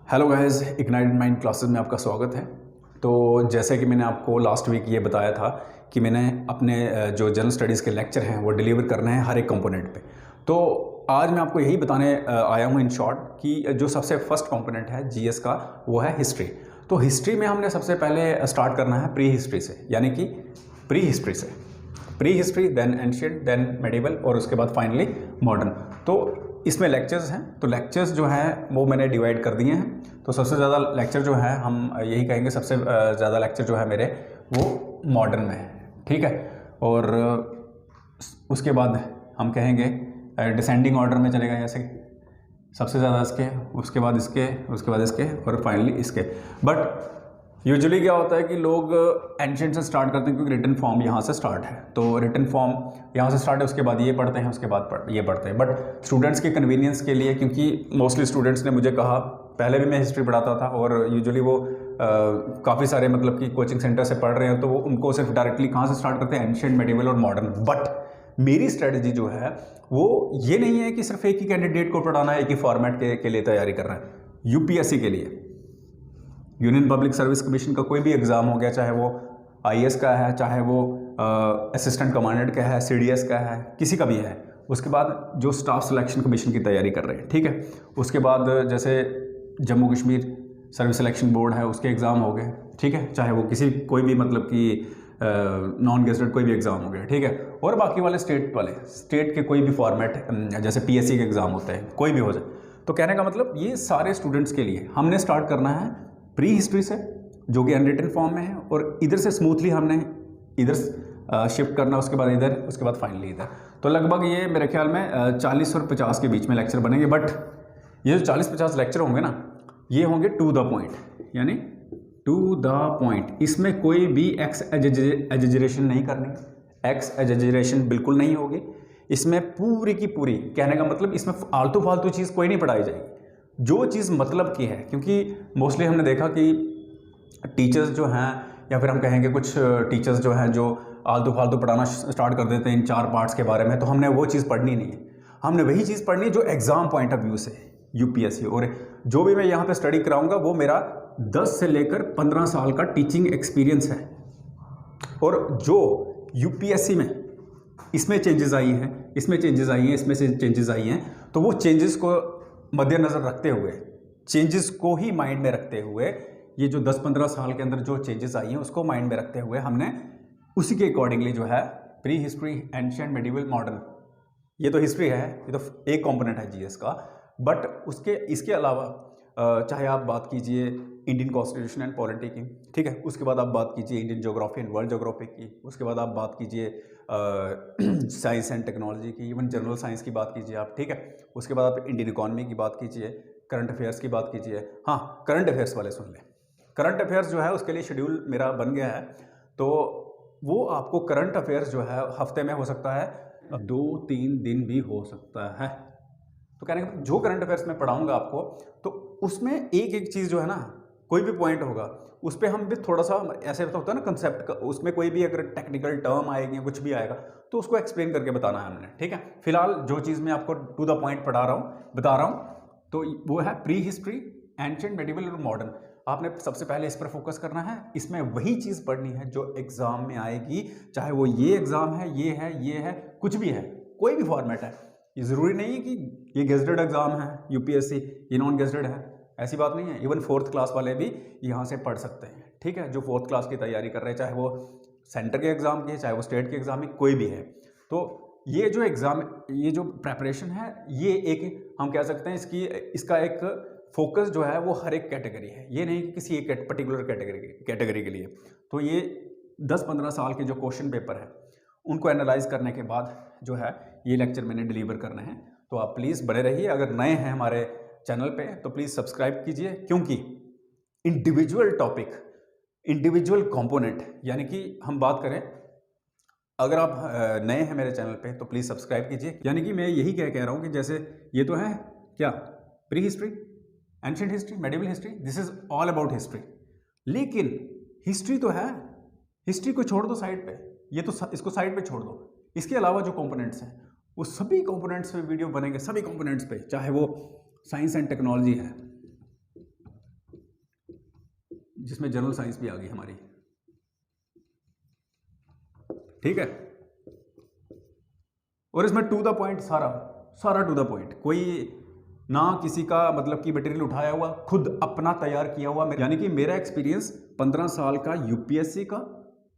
Hello guys, ignited mind classes में आपका स्वागत है। तो जैसे कि मैंने आपको लास्ट वीक ये बताया था कि मैंने अपने जो जनरल स्टडीज़ के लेक्चर हैं वो डिलीवर करने हैं हर एक कंपोनेंट पे। तो आज मैं आपको यही बताने आया हूँ इन शॉर्ट कि जो सबसे फर्स्ट कंपोनेंट है जीएस का वो है हिस्ट्री। तो हिस्ट्री में हमने सबसे पहले स्टार्ट करना है प्री हिस्ट्री से, यानी कि प्री हिस्ट्री से। Pre history, then ancient, then medieval और उसके बाद फाइनली मॉडर्न। तो इसमें लेक्चर्स हैं, तो लेक्चर्स जो हैं वो मैंने डिवाइड कर दिए हैं। तो सबसे ज़्यादा लेक्चर जो है हम यही कहेंगे, सबसे ज़्यादा लेक्चर जो है मेरे वो मॉडर्न में है, ठीक है। और उसके बाद हम कहेंगे डिसेंडिंग ऑर्डर में चलेगा, जैसे सबसे ज़्यादा इसके, उसके बाद इसके, उसके बाद इसके और फाइनली इसके। बट यूजुअली क्या होता है कि लोग एंशिएंट से स्टार्ट करते हैं क्योंकि रिटन फॉर्म यहाँ से स्टार्ट है। तो रिटन फॉर्म यहाँ से स्टार्ट है, उसके बाद ये पढ़ते हैं, उसके बाद ये पढ़ते हैं। बट स्टूडेंट्स के कन्वीनियंस के लिए, क्योंकि मोस्टली स्टूडेंट्स ने मुझे कहा, पहले भी मैं हिस्ट्री पढ़ाता था और यूजुअली वो काफ़ी सारे मतलब कि कोचिंग सेंटर से पढ़ रहे हैं, तो वो उनको सिर्फ डायरेक्टली कहाँ से स्टार्ट करते हैं, एंशिएंट, मेडिवल और मॉडर्न। बट मेरी स्ट्रेटजी जो है वो ये नहीं है कि सिर्फ एक ही कैंडिडेट को पढ़ाना है, एक ही फॉर्मेट के लिए तैयारी करना है। यूपीएससी के लिए, यूनियन पब्लिक सर्विस कमीशन का कोई भी एग्ज़ाम हो गया, चाहे वो आईएएस का है, चाहे वो असिस्टेंट कमांडेंट का है, सीडीएस का है, किसी का भी है। उसके बाद जो स्टाफ सिलेक्शन कमीशन की तैयारी कर रहे हैं, ठीक है। उसके बाद जैसे Jammu Kashmir service selection board है, उसके एग्ज़ाम हो गए, ठीक है। चाहे वो किसी कोई भी मतलब कि नॉन गेजेटेड कोई भी एग्ज़ाम हो गया, ठीक है। और बाकी वाले स्टेट के कोई भी फॉर्मेट, जैसे पीएससी के एग्ज़ाम होते हैं, कोई भी हो जाए। तो कहने का मतलब ये सारे स्टूडेंट्स के लिए हमने स्टार्ट करना है प्री हिस्ट्री से, जो कि अनरिटन फॉर्म में है, और इधर से स्मूथली हमने इधर शिफ्ट करना, उसके बाद इधर, उसके बाद फाइनली इधर। तो लगभग ये मेरे ख्याल में 40 और 50 के बीच में लेक्चर बनेंगे। बट ये जो 40-50 लेक्चर होंगे ना, ये होंगे टू द पॉइंट, यानी टू द पॉइंट। इसमें कोई भी एग्जैजरेशन नहीं करनी, एग्जैजरेशन बिल्कुल नहीं होगी। इसमें पूरी की पूरी, कहने का मतलब इसमें आलतू फालतू चीज़ कोई नहीं पढ़ाई जाएगी, जो चीज़ मतलब की है। क्योंकि मोस्टली हमने देखा कि टीचर्स जो हैं, या फिर हम कहेंगे कुछ टीचर्स जो हैं, जो आलतू फालतू पढ़ाना स्टार्ट कर देते हैं इन 4 पार्ट्स के बारे में। तो हमने वो चीज़ पढ़नी नहीं है, हमने वही चीज़ पढ़नी है जो एग्ज़ाम पॉइंट ऑफ व्यू से यूपीएससी। और जो भी मैं यहाँ पे स्टडी कराऊंगा वो मेरा 10 से लेकर 15 साल का टीचिंग एक्सपीरियंस है। और जो यूपीएससी में इसमें चेंजेस आई हैं, इसमें चेंजेस आई हैं, इसमें से चेंजेस आई हैं, तो वो चेंजेस को मद्देनज़र रखते हुए, चेंजेस को ही माइंड में रखते हुए, ये जो 10-15 साल के अंदर जो चेंजेस आई हैं उसको माइंड में रखते हुए हमने उसी के अकॉर्डिंगली जो है pre history, ancient, medieval, modern, ये तो हिस्ट्री है, ये तो एक कंपोनेंट है जीएस का। बट इसके अलावा चाहे आप बात कीजिए इंडियन कॉन्स्टिट्यूशन एंड पॉलिटी की, ठीक है। उसके बाद आप बात कीजिए Indian geography and world geography की। उसके बाद आप बात कीजिए साइंस एंड टेक्नोलॉजी की, इवन जनरल साइंस की बात कीजिए आप, ठीक है। उसके बाद आप इंडियन इकॉनमी की बात कीजिए, करंट अफेयर्स की बात कीजिए। हाँ, करंट अफेयर्स वाले सुन लें। करंट अफेयर्स जो है उसके लिए शेड्यूल मेरा बन गया है, तो वो आपको करंट अफेयर्स जो है हफ्ते में हो सकता है 2-3 दिन भी हो सकता है। तो कहने का जो करंट अफेयर्स में पढ़ाऊंगा आपको, तो उसमें एक एक चीज़ जो है ना, कोई भी पॉइंट होगा उस पर हम भी थोड़ा सा, ऐसे होता है ना कंसेप्ट का, उसमें कोई भी अगर टेक्निकल टर्म आएगी, कुछ भी आएगा, तो उसको एक्सप्लेन करके बताना है हमने, ठीक है। फिलहाल जो चीज़ मैं आपको टू द पॉइंट बता रहा हूँ, तो वो है प्री हिस्ट्री, एंशिएंट, मेडिवल और मॉडर्न। आपने सबसे पहले इस पर फोकस करना है, इसमें वही चीज़ पढ़नी है जो एग्जाम में आएगी, चाहे वो ये एग्जाम है, ये है, कुछ भी है, कोई भी फॉर्मेट है। ये ज़रूरी नहीं है कि ये गेजेटेड एग्जाम है यूपीएससी, ये नॉन गेजेटेड है, ऐसी बात नहीं है। इवन 4th क्लास वाले भी यहाँ से पढ़ सकते हैं, ठीक है, जो 4th क्लास की तैयारी कर रहे हैं, चाहे वो सेंटर के एग्ज़ाम की है, चाहे वो स्टेट के एग्ज़ाम में, कोई भी है। तो ये जो एग्ज़ाम, ये जो प्रेपरेशन है, ये एक हम कह सकते हैं इसका एक फोकस जो है वो हर एक कैटेगरी है, ये नहीं कि किसी एक पर्टिकुलर कैटेगरी के लिए। तो ये 10-15 साल के जो क्वेश्चन पेपर है उनको एनालाइज करने के बाद जो है ये लेक्चर मैंने डिलीवर करने हैं। तो आप प्लीज़ बने रहिए। अगर नए हैं हमारे चैनल पे तो प्लीज़ सब्सक्राइब कीजिए, क्योंकि इंडिविजुअल टॉपिक, इंडिविजुअल कंपोनेंट, यानी कि हम बात करें, अगर आप नए हैं मेरे चैनल पे तो प्लीज़ सब्सक्राइब कीजिए। यानी कि मैं यही कह रहा हूँ कि जैसे ये तो है क्या, pre history, ancient history, medieval history, this is all about history. लेकिन हिस्ट्री तो है, हिस्ट्री को छोड़ दो साइड पे, ये तो इसको साइड पे छोड़ दो। इसके अलावा जो कंपोनेंट्स हैं वो सभी कंपोनेंट्स पे वीडियो बनेंगे, सभी कंपोनेंट्स पे, चाहे वो साइंस एंड टेक्नोलॉजी है, जिसमें जनरल साइंस भी आ गई हमारी, ठीक है। और इसमें टू द पॉइंट, सारा टू द पॉइंट, कोई ना किसी का मतलब कि मटेरियल उठाया हुआ, खुद अपना तैयार किया हुआ, यानी कि मेरा एक्सपीरियंस 15 साल का यूपीएससी का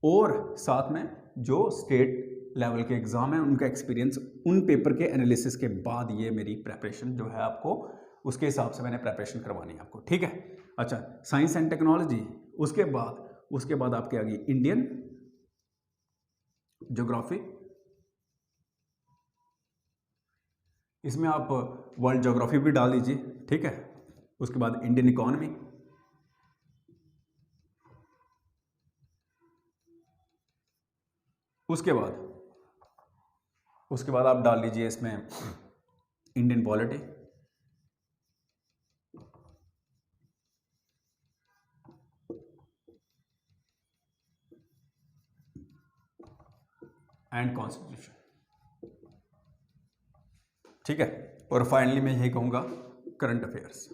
और साथ में जो स्टेट लेवल के एग्जाम है उनका एक्सपीरियंस, उन पेपर के एनालिसिस के बाद ये मेरी प्रेपरेशन जो है आपको उसके हिसाब से मैंने प्रेपरेशन करवानी है आपको, ठीक है। अच्छा, साइंस एंड टेक्नोलॉजी, उसके बाद आपके आ गई इंडियन ज्योग्राफी, इसमें आप वर्ल्ड ज्योग्राफी भी डाल दीजिए, ठीक है। उसके बाद इंडियन इकोनॉमी, उसके बाद आप डाल लीजिए इसमें इंडियन पॉलिटी, एंड कॉन्स्टिट्यूशन, ठीक है। और फाइनली मैं यही कहूँगा करंट अफेयर्स।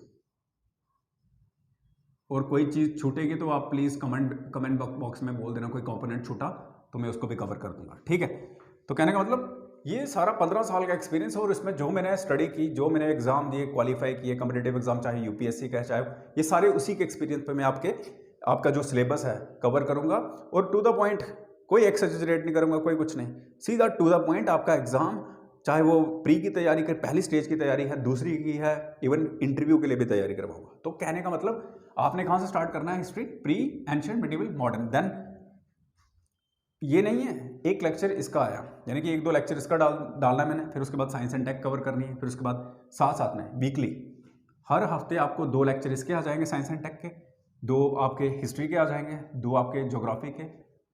और कोई चीज़ छूटेगी तो आप प्लीज़ कमेंट बॉक्स में बोल देना, कोई कंपोनेंट छूटा तो मैं उसको भी कवर कर दूंगा, ठीक है। तो कहने का मतलब ये सारा 15 साल का एक्सपीरियंस है और इसमें जो मैंने स्टडी की, जो मैंने एग्जाम दिए, क्वालिफाई किए, कॉम्पिटिटिव एग्जाम चाहे यूपीएससी का है चाहे, ये सारे उसी के एक्सपीरियंस पे मैं आपका जो सिलेबस है कवर करूंगा। और टू द पॉइंट, कोई एक्सेजरेट नहीं करूंगा, कोई कुछ नहीं, सीधा टू द पॉइंट आपका एग्जाम, चाहे वो प्री की तैयारी कर, पहली स्टेज की तैयारी है, दूसरी की है, इवन इंटरव्यू के लिए भी तैयारी करवाऊंगा। तो कहने का मतलब आपने कहां से स्टार्ट करना है, history, pre, ancient, medieval, modern, then ये नहीं है एक लेक्चर इसका आया, यानी कि 1-2 लेक्चर इसका डालना है मैंने, फिर उसके बाद साइंस एंड टेक कवर करनी है, फिर उसके बाद साथ में वीकली हर हफ्ते आपको 2 लेक्चर इसके आ जाएंगे साइंस एंड टेक के, 2 आपके हिस्ट्री के आ जाएंगे, 2 आपके ज्योग्राफी के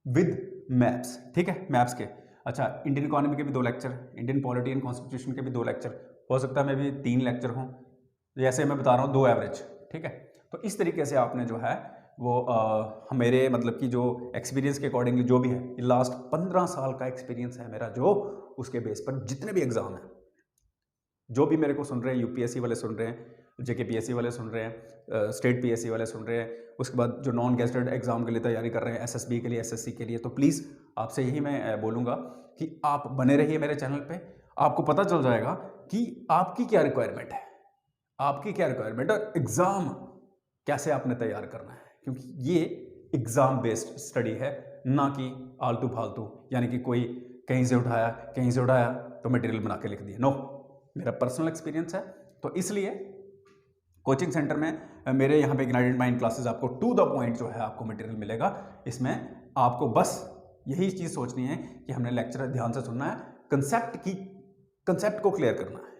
विद मैप्स, ठीक है, मैप्स के। अच्छा, इंडियन इकोनॉमी के भी 2 lecture, Indian polity and constitution के भी 2 लेक्चर, हो सकता है मैं भी 3 लेक्चर हों, जैसे मैं बता रहा हूँ 2 एवरेज, ठीक है। तो इस तरीके से आपने जो है वो मेरे मतलब कि जो एक्सपीरियंस के अकॉर्डिंगली जो भी है, ये लास्ट 15 साल का एक्सपीरियंस है मेरा, जो उसके बेस पर जितने भी एग्जाम हैं, जो भी मेरे को सुन रहे हैं, यूपीएससी वाले सुन रहे हैं, जेकेपीएससी वाले सुन रहे हैं, स्टेट पीएससी वाले सुन रहे हैं, उसके बाद जो नॉन गेस्टेड एग्जाम के लिए तैयारी कर रहे हैं, एसएसबी के लिए, एसएससी के लिए, तो प्लीज़ आपसे यही मैं बोलूँगा कि आप बने रहिए मेरे चैनल पे, आपको पता चल जाएगा कि आपकी क्या रिक्वायरमेंट है, और एग्ज़ाम कैसे आपने तैयार करना है, क्योंकि ये एग्ज़ाम बेस्ड स्टडी है, ना कि आलतू फालतू, यानी कि कोई कहीं से उठाया तो मटेरियल बना के लिख दिया। नो, मेरा पर्सनल एक्सपीरियंस है, तो इसलिए कोचिंग सेंटर में मेरे यहाँ पे इग्नाइटेड माइंड क्लासेस आपको टू द पॉइंट जो है आपको मटेरियल मिलेगा। इसमें आपको बस यही चीज़ सोचनी है कि हमने लेक्चर ध्यान से सुनना है, कंसेप्ट को क्लियर करना है।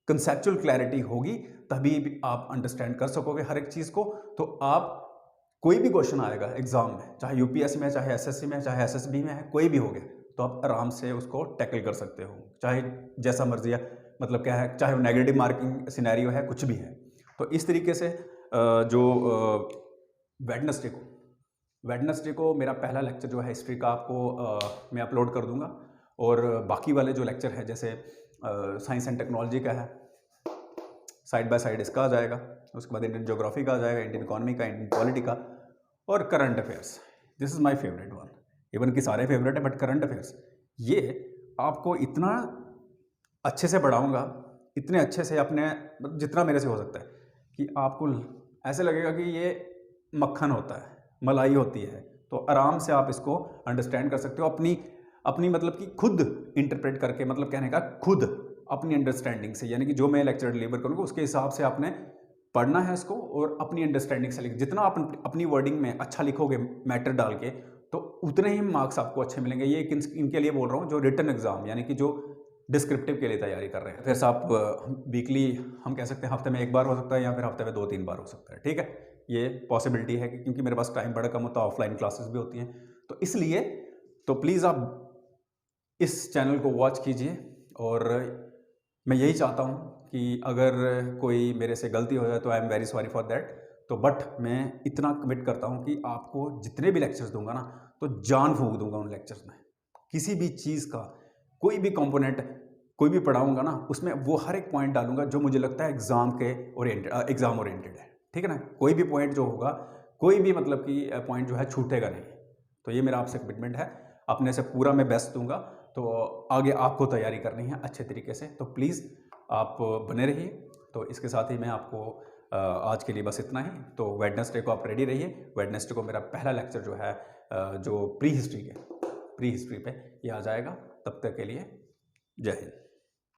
कंसेप्चुअल क्लैरिटी होगी तभी भी आप अंडरस्टैंड कर सकोगे हर एक चीज़ को। तो आप कोई भी क्वेश्चन आएगा एग्जाम में, चाहे यूपीएससी में, चाहे एसएससी में, चाहे एसएसबी में है, कोई भी हो गया, तो आप आराम से उसको टैकल कर सकते हो, चाहे जैसा मर्जी है, मतलब क्या है, चाहे वो नेगेटिव मार्किंग सिनेरियो है, कुछ भी है। तो इस तरीके से जो वेडनेसडे को मेरा पहला लेक्चर जो है हिस्ट्री का आपको मैं अपलोड कर दूंगा, और बाकी वाले जो लेक्चर है जैसे साइंस एंड टेक्नोलॉजी का है, साइड बाय साइड इसका आ जाएगा, उसके बाद इंडियन ज्योग्राफी का आ जाएगा, इंडियन इकोनॉमी का, इंडियन पॉलिटी का, और current affairs. This is my favourite one, even कि सारे फेवरेट है, बट करंट अफेयर्स ये आपको इतना अच्छे से पढ़ाऊँगा, इतने अच्छे से, अपने जितना मेरे से हो सकता है, कि आपको ऐसे लगेगा कि ये मक्खन होता है, मलाई होती है। तो आराम से आप इसको अंडरस्टैंड कर सकते हो अपनी मतलब कि खुद इंटरप्रेट करके, मतलब कहने का खुद अपनी अंडरस्टैंडिंग से, यानी कि जो मैं लेक्चर डिलीवर करूँगा उसके हिसाब से आपने पढ़ना है इसको, और अपनी अंडरस्टैंडिंग से जितना आप अपनी वर्डिंग में अच्छा लिखोगे मैटर डाल के, तो उतने ही मार्क्स आपको अच्छे मिलेंगे। ये इनके लिए बोल रहा हूँ जो रिटन एग्जाम, यानी कि जो डिस्क्रिप्टिव के लिए तैयारी कर रहे हैं। फिर आप वीकली हम कह सकते हैं हफ्ते में 1 बार हो सकता है, या फिर हफ्ते में 2-3 बार हो सकता है, ठीक है। ये पॉसिबिलिटी है क्योंकि मेरे पास टाइम बड़ा कम होता है, ऑफलाइन क्लासेस भी होती हैं, तो इसलिए तो प्लीज़ आप इस चैनल को वॉच कीजिए। और मैं यही चाहता हूँ कि अगर कोई मेरे से गलती हो जाए तो I am very sorry for that. तो बट मैं इतना कमिट करता हूँ कि आपको जितने भी लेक्चर्स दूंगा ना, तो जान फूंक दूंगा उन लेक्चर्स में। किसी भी चीज़ का कोई भी कंपोनेंट कोई भी पढ़ाऊंगा ना, उसमें वो हर एक पॉइंट डालूंगा जो मुझे लगता है एग्जाम ओरिएंटेड है, ठीक है ना। कोई भी पॉइंट जो होगा कोई भी मतलब कि पॉइंट जो है छूटेगा नहीं। तो ये मेरा आपसे कमिटमेंट है, अपने से पूरा मैं बेस्ट दूंगा। तो आगे आपको तैयारी करनी है अच्छे तरीके से, तो प्लीज़ आप बने रहिए। तो इसके साथ ही मैं आपको आज के लिए बस इतना ही। तो वेडनेसडे को आप रेडी रहिए। वेडनेसडे को मेरा पहला लेक्चर जो है जो प्री हिस्ट्री पे ये आ जाएगा। तब तक के लिए जय हिंद।